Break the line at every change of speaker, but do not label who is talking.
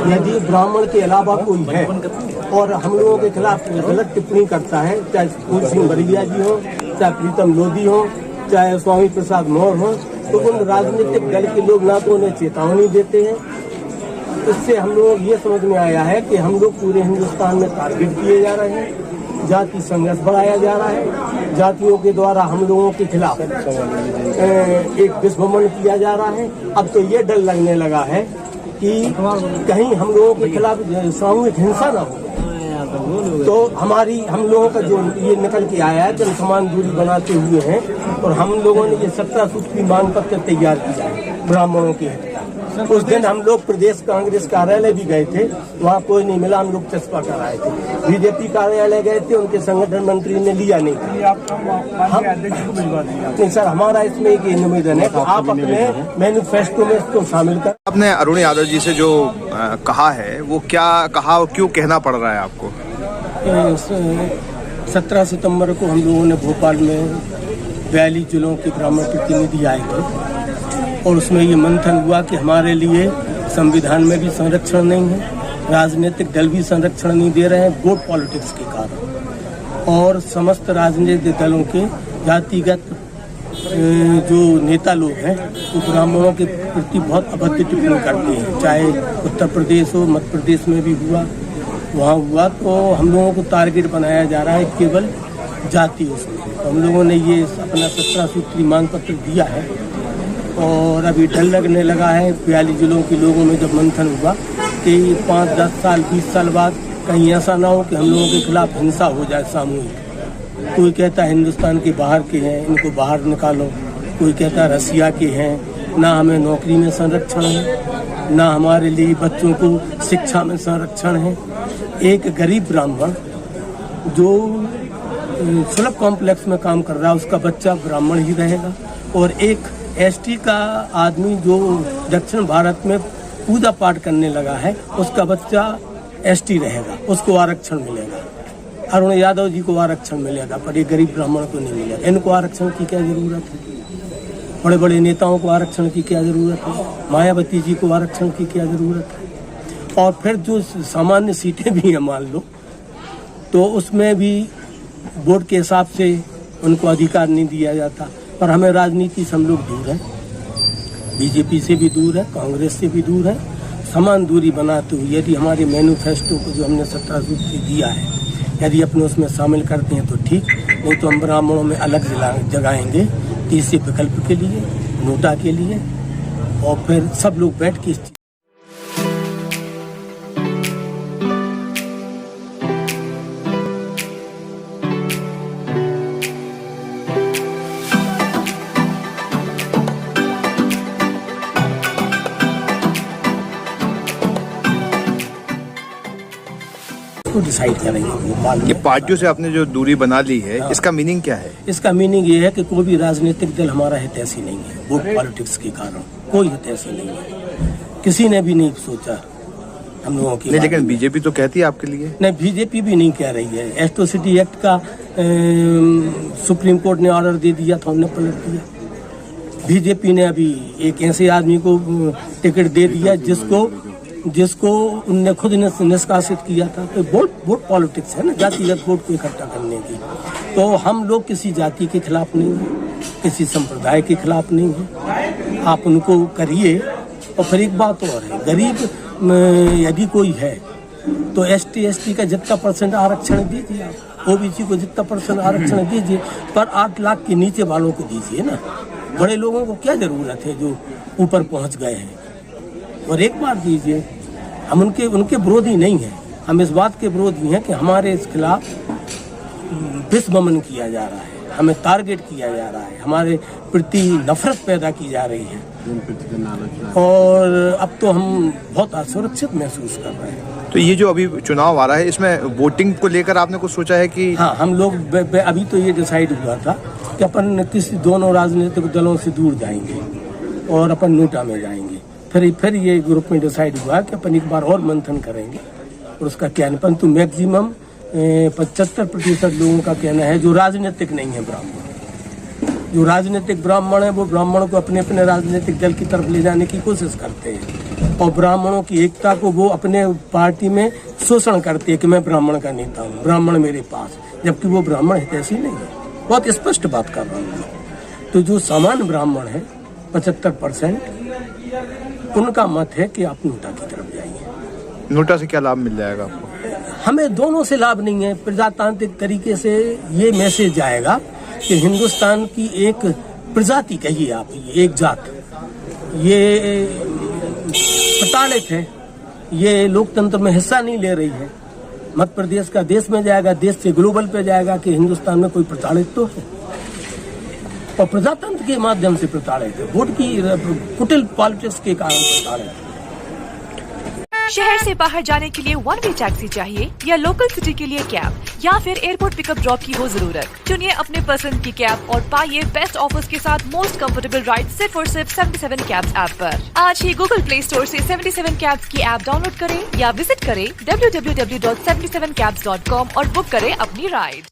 यदि ब्राह्मण के अलावा कोई है और हम लोगों के खिलाफ गलत टिप्पणी करता है, चाहे फूल सिंह बरैया जी हो, चाहे प्रीतम लोधी हो, चाहे स्वामी प्रसाद मौर्य हो, तो उन राजनीतिक दल के लोग ना तो उन्हें चेतावनी देते हैं। इससे हम लोग ये समझ में आया है कि हम लोग पूरे हिंदुस्तान में टारगेट किए जा रहे हैं, जाति संघर्ष बढ़ाया जा रहा है, जातियों के द्वारा हम लोगों के खिलाफ एक दुष्भ्रमण किया जा रहा है। अब तो ये डर लगने लगा है कि कहीं हम लोगों के खिलाफ सामूहिक हिंसा ना हो, तो हम लोगों का जो ये निकल के आया है कि हम समान दूरी बनाते हुए हैं और हम लोगों ने ये 17 सूत्री मांग पत्र तैयार किया है ब्राह्मणों के। उस दिन हम लोग प्रदेश कांग्रेस कार्यालय भी गए थे, वहाँ कोई नहीं मिला, हम लोग चस्पा कराए थे। बीजेपी कार्यालय गए थे, उनके संगठन मंत्री ने लिया नहीं। नहीं सर, हमारा इसमें एक निवेदन है कि आप अपने मैनिफेस्टो में इसको शामिल कर।
आपने अरुण यादव जी से जो कहा है वो क्या कहा और क्यों कहना पड़ रहा है आपको?
17 सितंबर को हम लोगों ने भोपाल में 42 जिलों के ब्राह्मण प्रतिनिधि आए थे और उसमें ये मंथन हुआ कि हमारे लिए संविधान में भी संरक्षण नहीं है, राजनीतिक दल भी संरक्षण नहीं दे रहे हैं वोट पॉलिटिक्स के कारण, और समस्त राजनीतिक दलों के जातिगत जो नेता लोग हैं वो ब्राह्मणों के प्रति बहुत अभद्र टिप्पणी करते हैं। चाहे उत्तर प्रदेश हो, मध्य प्रदेश में भी हुआ, वहाँ हुआ, तो हम लोगों को टारगेट बनाया जा रहा है केवल जाति उसमें। तो हम लोगों ने ये अपना 17 सूत्री मांग पत्र दिया है और अभी डर लगने लगा है 42 जिलों के लोगों में जब मंथन हुआ कि 5, 10 साल 20 साल बाद कहीं ऐसा ना हो कि हम लोगों के खिलाफ हिंसा हो जाए सामूहिक। कोई कहता है हिंदुस्तान के बाहर के हैं, इनको बाहर निकालो, कोई कहता है रसिया के हैं, ना हमें नौकरी में संरक्षण है, ना हमारे लिए बच्चों को शिक्षा में संरक्षण है। एक गरीब ब्राह्मण जो सुलभ कॉम्प्लेक्स में काम कर रहा है उसका बच्चा ब्राह्मण ही रहेगा, और एक एसटी का आदमी जो दक्षिण भारत में पूजा पाठ करने लगा है उसका बच्चा एसटी रहेगा, उसको आरक्षण मिलेगा। अरुण यादव जी को आरक्षण मिलेगा पर एक गरीब ब्राह्मण को नहीं मिलेगा। इनको आरक्षण की क्या जरूरत है? बड़े बड़े नेताओं को आरक्षण की क्या जरूरत है? मायावती जी को आरक्षण की क्या जरूरत है? और फिर जो सामान्य सीटें भी हैं मान लो, तो उसमें भी वोट के हिसाब से उनको अधिकार नहीं दिया जाता। पर हमें राजनीति से हम लोग दूर हैं, बीजेपी से भी दूर है, कांग्रेस से भी दूर है। समान दूरी बनाते हुए यदि हमारे मैनिफेस्टो को जो हमने 17 सूत्री दिया है यदि अपने उसमें शामिल करते हैं तो ठीक, नहीं तो हम ब्राह्मणों में अलग जगाएंगे तीसरे विकल्प के लिए, नोटा के लिए, और फिर सब लोग बैठ के डिसाइड करेंगे।
ये पार्टियों से आपने जो दूरी बना ली है, हाँ। इसका मीनिंग क्या है?
इसका मीनिंग ये है कि कोई भी राजनीतिक दल हमारा हितैषी नहीं है, वोट पॉलिटिक्स के कारण कोई हितैषी नहीं है। किसी ने भी नहीं सोचा हम लोगों की।
लेकिन बीजेपी तो कहती है आपके लिए।
नहीं, बीजेपी भी नहीं कह रही है। एट्रोसिटी एक्ट का सुप्रीम कोर्ट ने ऑर्डर दे दिया था, हमने पलट दिया। बीजेपी ने अभी एक ऐसे आदमी को टिकट दे दिया जिसको उनने खुद निष्कासित किया था। तो वोट पॉलिटिक्स है ना, जातिगत वोट को इकट्ठा करने की। तो हम लोग किसी जाति के खिलाफ नहीं हैं, किसी संप्रदाय के खिलाफ नहीं हैं। आप उनको करिए। और फिर एक बात और है, गरीब यदि कोई है तो ST का जितना % आरक्षण दीजिए, आप OBC को जितना % आरक्षण दीजिए, पर 8 लाख के नीचे वालों को दीजिए ना। बड़े लोगों को क्या जरूरत है जो ऊपर पहुंच गए हैं, और एक बार दीजिए। हम उनके विरोधी नहीं हैं, हम इस बात के विरोधी हैं कि हमारे इस खिलाफ दुष्भ्रमण किया जा रहा है, हमें टारगेट किया जा रहा है, हमारे प्रति नफरत पैदा की जा रही है, और अब तो हम बहुत असुरक्षित महसूस कर रहे हैं।
तो ये जो अभी चुनाव आ रहा है, इसमें वोटिंग को लेकर आपने कुछ सोचा है कि?
हाँ, हम लोग अभी तो ये डिसाइड हुआ था कि अपन किसी दोनों राजनीतिक दलों से दूर जाएंगे और अपन नोटा में जाएंगे। फिर ये ग्रुप में डिसाइड हुआ कि अपन एक बार और मंथन करेंगे और उसका क्या नहीं। परंतु मैक्सिमम 75% लोगों का कहना है जो राजनीतिक नहीं है ब्राह्मण, जो राजनीतिक ब्राह्मण है वो ब्राह्मण को अपने अपने राजनीतिक दल की तरफ ले जाने की कोशिश करते हैं। और ब्राह्मणों की एकता को वो अपने पार्टी में शोषण करते हैं कि मैं ब्राह्मण का नेता हूँ, ब्राह्मण मेरे पास, जबकि वो ब्राह्मण है ऐसी नहीं है। बहुत स्पष्ट बात कर रहा हूँ। तो जो सामान्य ब्राह्मण है 75%, उनका मत है कि आप नोटा की तरफ जाइए।
नोटा से क्या लाभ मिल जाएगा आपको?
हमें दोनों से लाभ नहीं है। प्रजातांत्रिक तरीके से ये मैसेज जाएगा कि हिंदुस्तान की एक प्रजाति, कहिए आप, एक जात, ये प्रताड़ित है, ये लोकतंत्र में हिस्सा नहीं ले रही है। मध्य प्रदेश का देश में जाएगा, देश से ग्लोबल पे जाएगा कि हिंदुस्तान में कोई प्रताड़ित तो है, और प्रजातंत्र के माध्यम से प्रताड़ित है, वोट की कुटिल पॉलिटिक्स के कारण प्रताड़ित है।
शहर से बाहर जाने के लिए वन वे टैक्सी चाहिए या लोकल सिटी के लिए कैब, या फिर एयरपोर्ट पिकअप ड्रॉप की हो जरूरत? चुनिए अपने पसंद की कैब और पाइए बेस्ट ऑफर्स के साथ मोस्ट कंफर्टेबल राइड सिर्फ और सिर्फ 77 कैब्स ऐप पर। आज ही गूगल प्ले स्टोर से 77 कैब्स की ऐप डाउनलोड करें या विजिट करें www.77cabs.com और बुक करें अपनी राइड।